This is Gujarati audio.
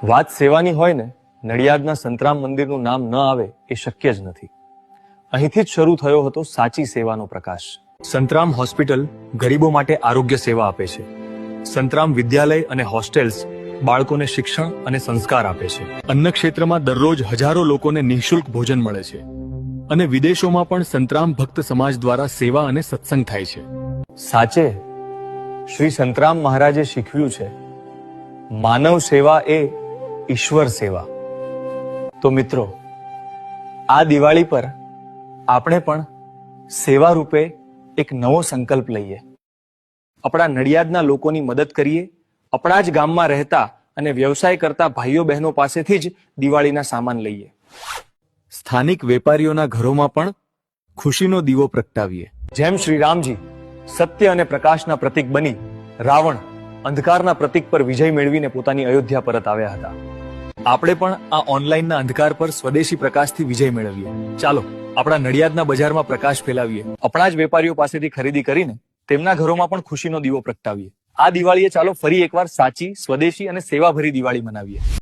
વાત સેવાની હોય ને, નડિયાદના સંતરામ મંદિરનું નામ ન આવે એ શક્ય જ નથી. અહીંથી જ શરૂ થયો હતો સાચી સેવાનો પ્રકાશ. સંતરામ હોસ્પિટલ ગરીબો માટે આરોગ્ય સેવા આપે છે. સંતરામ વિદ્યાલય અને હોસ્ટેલ્સ બાળકોને શિક્ષણ અને સંસ્કાર આપે છે. અન્ન ક્ષેત્રમાં દરરોજ હજારો લોકોને નિઃશુલ્ક ભોજન મળે છે અને વિદેશોમાં પણ સંતરામ ભક્ત સમાજ દ્વારા સેવા અને સત્સંગ થાય છે. સાચે શ્રી સંતરામ મહારાજે શીખવ્યું છે, માનવ સેવા એ ઈશ્વર સેવા. તો મિત્રો, આ દિવાળી પર આપણે પણ સેવા રૂપે એક નવો સંકલ્પ લઈએ. આપણા નડિયાદના લોકોની મદદ કરીએ. આપણા જ ગામમાં રહેતા અને વ્યવસાય કરતા ભાઈઓ બહેનો પાસેથી જ દિવાળીના સામાન લઈએ. સ્થાનિક વેપારીઓના ઘરોમાં પણ ખુશીનો દીવો પ્રગટાવીએ. જેમ શ્રી રામજી સત્ય અને પ્રકાશના પ્રતીક બની રાવણ અંધકારના પ્રતીક પર વિજય મેળવીને પોતાની અયોધ્યા પરત આવ્યા હતા, આપણે પણ આ ઓનલાઈનના અંધકાર પર સ્વદેશી પ્રકાશથી વિજય મેળવીએ. ચાલો આપણા નડિયાદના બજારમાં પ્રકાશ ફેલાવીએ. આપણા જ વેપારીઓ પાસેથી ખરીદી કરીને તેમના ઘરોમાં પણ ખુશીનો દીવો પ્રગટાવીએ. આ દિવાળીએ ચાલો ફરી એકવાર સાચી, સ્વદેશી અને સેવાભરી દિવાળી મનાવીએ.